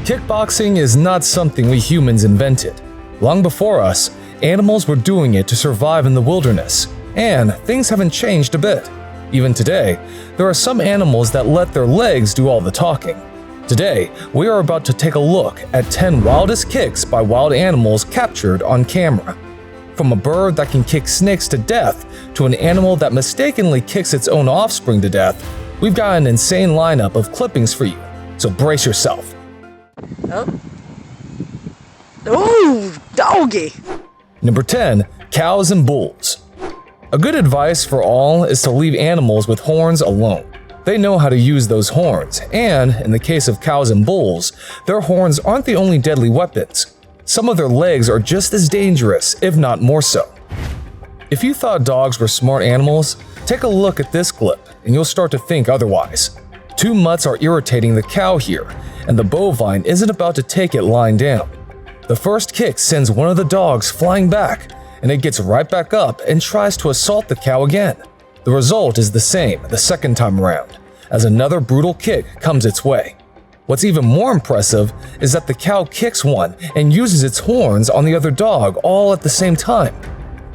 Kickboxing is not something we humans invented. Long before us, animals were doing it to survive in the wilderness, and things haven't changed a bit. Even today, there are some animals that let their legs do all the talking. Today, we are about to take a look at 10 wildest kicks by wild animals captured on camera. From a bird that can kick snakes to death to an animal that mistakenly kicks its own offspring to death, we've got an insane lineup of clippings for you, so brace yourself. Oh, doggy! Number 10. Cows and bulls. A good advice for all is to leave animals with horns alone. They know how to use those horns, and in the case of cows and bulls, their horns aren't the only deadly weapons. Some of their legs are just as dangerous, if not more so. If you thought dogs were smart animals, take a look at this clip and you'll start to think otherwise. Two mutts are irritating the cow here, and the bovine isn't about to take it lying down. The first kick sends one of the dogs flying back, and it gets right back up and tries to assault the cow again. The result is the same the second time around, as another brutal kick comes its way. What's even more impressive is that the cow kicks one and uses its horns on the other dog all at the same time.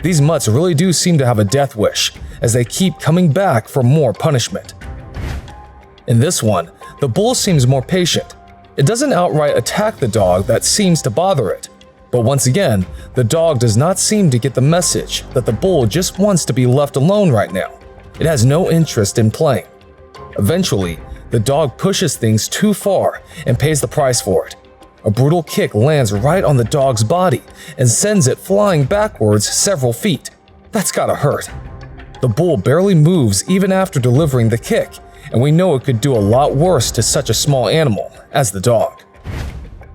These mutts really do seem to have a death wish, as they keep coming back for more punishment. In this one, the bull seems more patient. It doesn't outright attack the dog that seems to bother it. But once again, the dog does not seem to get the message that the bull just wants to be left alone right now. It has no interest in playing. Eventually, the dog pushes things too far and pays the price for it. A brutal kick lands right on the dog's body and sends it flying backwards several feet. That's gotta hurt. The bull barely moves even after delivering the kick, and we know it could do a lot worse to such a small animal as the dog.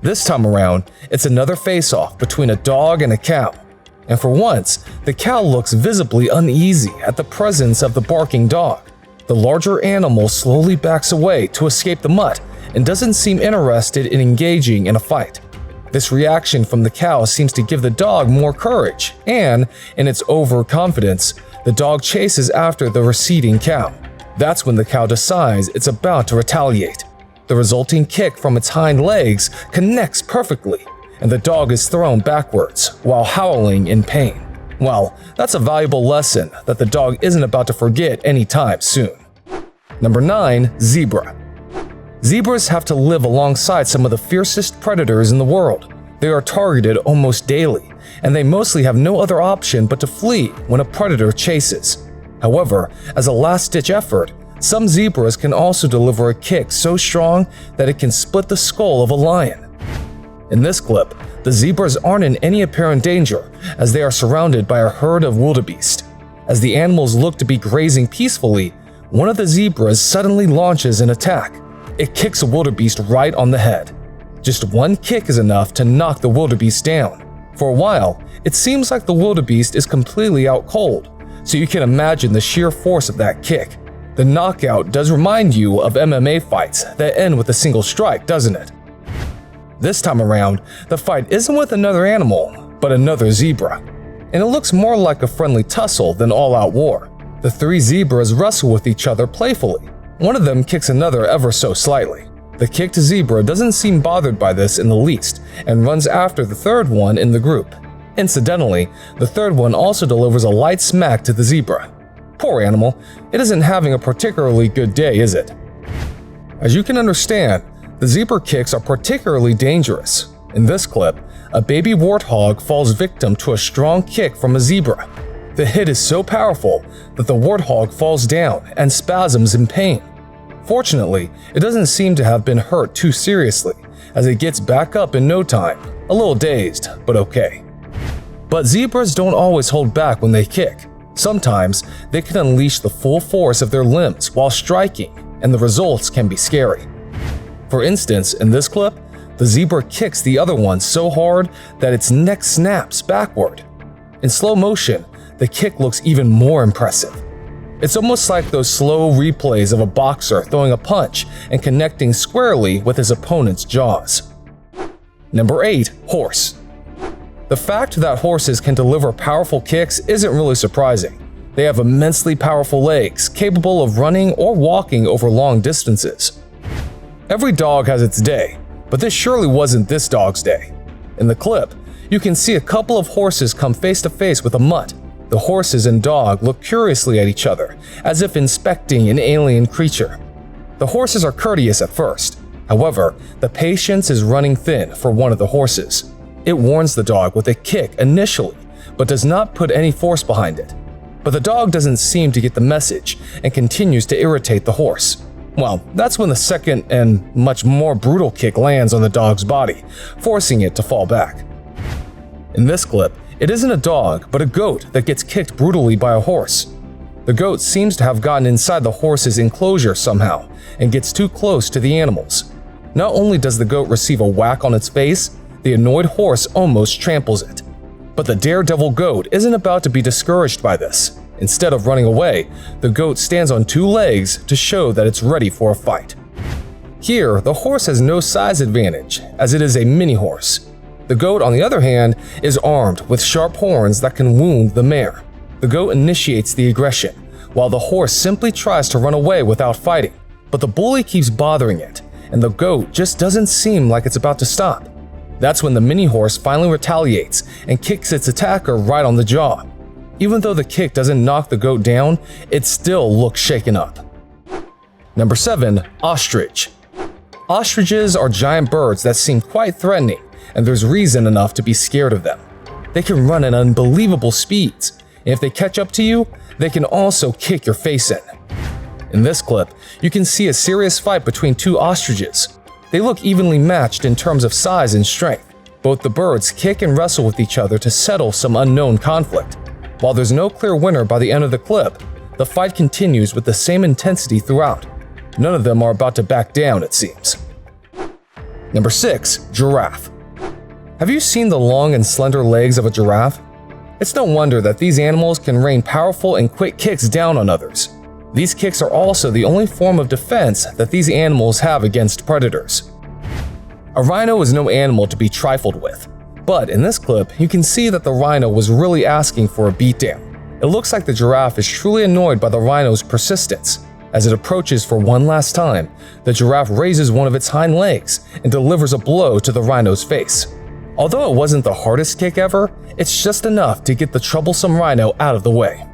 This time around, it's another face-off between a dog and a cow. And for once, the cow looks visibly uneasy at the presence of the barking dog. The larger animal slowly backs away to escape the mutt and doesn't seem interested in engaging in a fight. This reaction from the cow seems to give the dog more courage, and, in its overconfidence, the dog chases after the receding cow. That's when the cow decides it's about to retaliate. The resulting kick from its hind legs connects perfectly, and the dog is thrown backwards while howling in pain. Well, that's a valuable lesson that the dog isn't about to forget anytime soon. Number 9. Zebra. Zebras have to live alongside some of the fiercest predators in the world. They are targeted almost daily, and they mostly have no other option but to flee when a predator chases. However, as a last-ditch effort, some zebras can also deliver a kick so strong that it can split the skull of a lion. In this clip, the zebras aren't in any apparent danger as they are surrounded by a herd of wildebeest. As the animals look to be grazing peacefully, one of the zebras suddenly launches an attack. It kicks a wildebeest right on the head. Just one kick is enough to knock the wildebeest down. For a while, it seems like the wildebeest is completely out cold, so you can imagine the sheer force of that kick. The knockout does remind you of MMA fights that end with a single strike, doesn't it? This time around, the fight isn't with another animal, but another zebra. And it looks more like a friendly tussle than all-out war. The three zebras wrestle with each other playfully. One of them kicks another ever so slightly. The kicked zebra doesn't seem bothered by this in the least and runs after the third one in the group. Incidentally, the third one also delivers a light smack to the zebra. Poor animal, it isn't having a particularly good day, is it? As you can understand, the zebra kicks are particularly dangerous. In this clip, a baby warthog falls victim to a strong kick from a zebra. The hit is so powerful that the warthog falls down and spasms in pain. Fortunately, it doesn't seem to have been hurt too seriously, as it gets back up in no time, a little dazed, but okay. But zebras don't always hold back when they kick. Sometimes, they can unleash the full force of their limbs while striking, and the results can be scary. For instance, in this clip, the zebra kicks the other one so hard that its neck snaps backward. In slow motion, the kick looks even more impressive. It's almost like those slow replays of a boxer throwing a punch and connecting squarely with his opponent's jaws. Number 8. Horse. The fact that horses can deliver powerful kicks isn't really surprising. They have immensely powerful legs, capable of running or walking over long distances. Every dog has its day, But this surely wasn't this dog's day. In the clip, you can see a couple of horses come face to face with a mutt. The horses and dog look curiously at each other, as if inspecting an alien creature. The horses are courteous at first. However, the patience is running thin for one of the horses. It warns the dog with a kick initially, but does not put any force behind it. But the dog doesn't seem to get the message and continues to irritate the horse. Well, that's when the second and much more brutal kick lands on the dog's body, forcing it to fall back. In this clip, it isn't a dog, but a goat that gets kicked brutally by a horse. The goat seems to have gotten inside the horse's enclosure somehow and gets too close to the animals. Not only does the goat receive a whack on its face, the annoyed horse almost tramples it. But the daredevil goat isn't about to be discouraged by this. Instead of running away, the goat stands on two legs to show that it's ready for a fight. Here, the horse has no size advantage, as it is a mini horse. The goat, on the other hand, is armed with sharp horns that can wound the mare. The goat initiates the aggression, while the horse simply tries to run away without fighting. But the bully keeps bothering it, and the goat just doesn't seem like it's about to stop. That's when the mini horse finally retaliates and kicks its attacker right on the jaw. Even though the kick doesn't knock the goat down, it still looks shaken up. Number 7. Ostrich. Ostriches are giant birds that seem quite threatening, and there's reason enough to be scared of them. They can run at unbelievable speeds, and if they catch up to you, they can also kick your face in. In this clip, you can see a serious fight between two ostriches. They look evenly matched in terms of size and strength. Both the birds kick and wrestle with each other to settle some unknown conflict. While there's no clear winner by the end of the clip, the fight continues with the same intensity throughout. None of them are about to back down, it seems. Number 6. Giraffe. Have you seen the long and slender legs of a giraffe? It's no wonder that these animals can rain powerful and quick kicks down on others. These kicks are also the only form of defense that these animals have against predators. A rhino is no animal to be trifled with, but in this clip, you can see that the rhino was really asking for a beatdown. It looks like the giraffe is truly annoyed by the rhino's persistence. As it approaches for one last time, the giraffe raises one of its hind legs and delivers a blow to the rhino's face. Although it wasn't the hardest kick ever, it's just enough to get the troublesome rhino out of the way.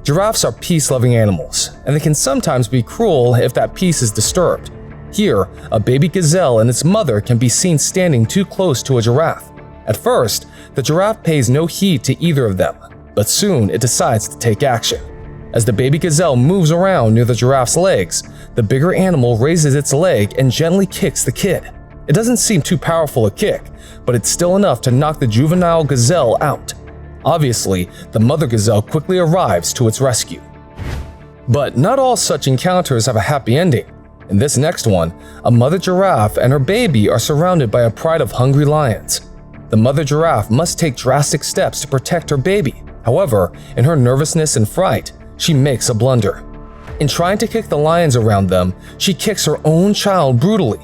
Giraffes are peace-loving animals, and they can sometimes be cruel if that peace is disturbed. Here, a baby gazelle and its mother can be seen standing too close to a giraffe. At first, the giraffe pays no heed to either of them, but soon it decides to take action. As the baby gazelle moves around near the giraffe's legs, the bigger animal raises its leg and gently kicks the kid. It doesn't seem too powerful a kick, but it's still enough to knock the juvenile gazelle out. Obviously, the mother gazelle quickly arrives to its rescue. But not all such encounters have a happy ending. In this next one, a mother giraffe and her baby are surrounded by a pride of hungry lions. The mother giraffe must take drastic steps to protect her baby. However, in her nervousness and fright, she makes a blunder. In trying to kick the lions around them, she kicks her own child brutally.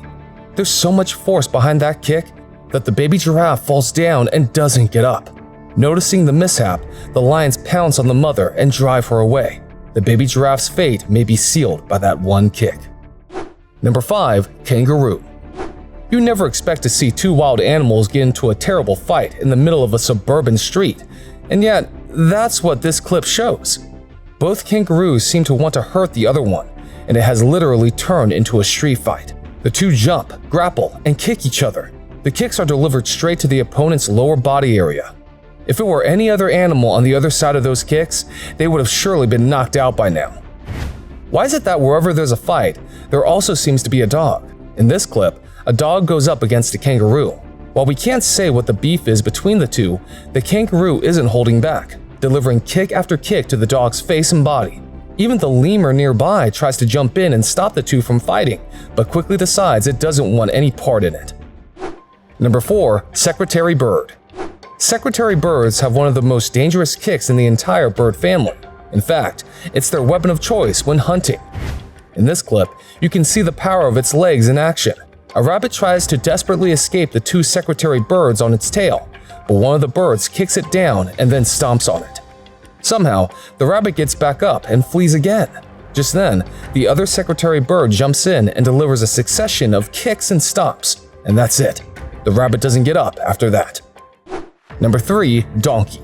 There's so much force behind that kick that the baby giraffe falls down and doesn't get up. Noticing the mishap, the lions pounce on the mother and drive her away. The baby giraffe's fate may be sealed by that one kick. Number 5. Kangaroo. You never expect to see two wild animals get into a terrible fight in the middle of a suburban street, and yet that's what this clip shows. Both kangaroos seem to want to hurt the other one, and it has literally turned into a street fight. The two jump, grapple, and kick each other. The kicks are delivered straight to the opponent's lower body area. If it were any other animal on the other side of those kicks, they would have surely been knocked out by now. Why is it that wherever there's a fight, there also seems to be a dog? In this clip, a dog goes up against a kangaroo. While we can't say what the beef is between the two, the kangaroo isn't holding back, delivering kick after kick to the dog's face and body. Even the lemur nearby tries to jump in and stop the two from fighting, but quickly decides it doesn't want any part in it. Number 4. Secretary bird. Secretary birds have one of the most dangerous kicks in the entire bird family. In fact, it's their weapon of choice when hunting. In this clip, you can see the power of its legs in action. A rabbit tries to desperately escape the two secretary birds on its tail, but one of the birds kicks it down and then stomps on it. Somehow, the rabbit gets back up and flees again. Just then, the other secretary bird jumps in and delivers a succession of kicks and stomps. and that's it. The rabbit doesn't get up after that. Number 3. Donkey.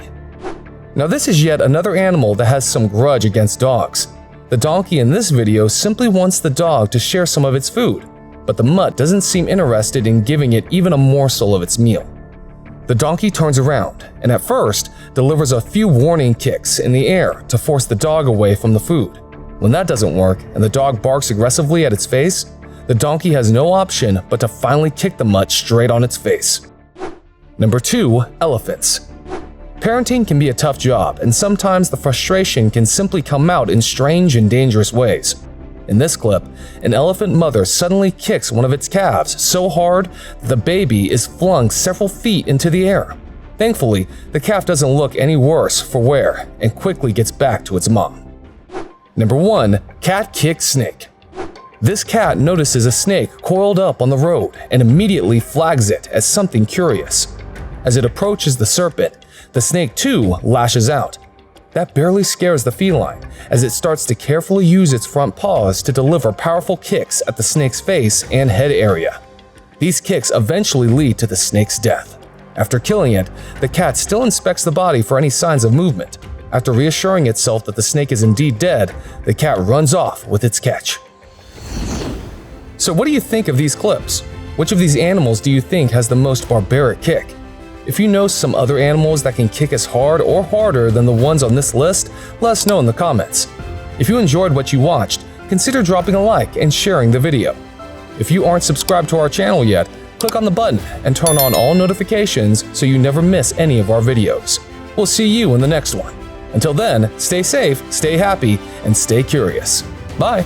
Now this is yet another animal that has some grudge against dogs. The donkey in this video simply wants the dog to share some of its food, but the mutt doesn't seem interested in giving it even a morsel of its meal. The donkey turns around and at first delivers a few warning kicks in the air to force the dog away from the food. When that doesn't work and the dog barks aggressively at its face, the donkey has no option but to finally kick the mutt straight on its face. Number 2. Elephants. Parenting can be a tough job, and sometimes the frustration can simply come out in strange and dangerous ways. In this clip, an elephant mother suddenly kicks one of its calves so hard that the baby is flung several feet into the air. Thankfully, the calf doesn't look any worse for wear and quickly gets back to its mom. Number 1. Cat kicks snake. This cat notices a snake coiled up on the road and immediately flags it as something curious. As it approaches the serpent, the snake too lashes out. That barely scares the feline, as it starts to carefully use its front paws to deliver powerful kicks at the snake's face and head area. These kicks eventually lead to the snake's death. After killing it, the cat still inspects the body for any signs of movement. After reassuring itself that the snake is indeed dead, the cat runs off with its catch. So what do you think of these clips? Which of these animals do you think has the most barbaric kick? If you know some other animals that can kick as hard or harder than the ones on this list, let us know in the comments. If you enjoyed what you watched, consider dropping a like and sharing the video. If you aren't subscribed to our channel yet, click on the button and turn on all notifications so you never miss any of our videos. We'll see you in the next one. Until then, stay safe, stay happy, and stay curious. Bye!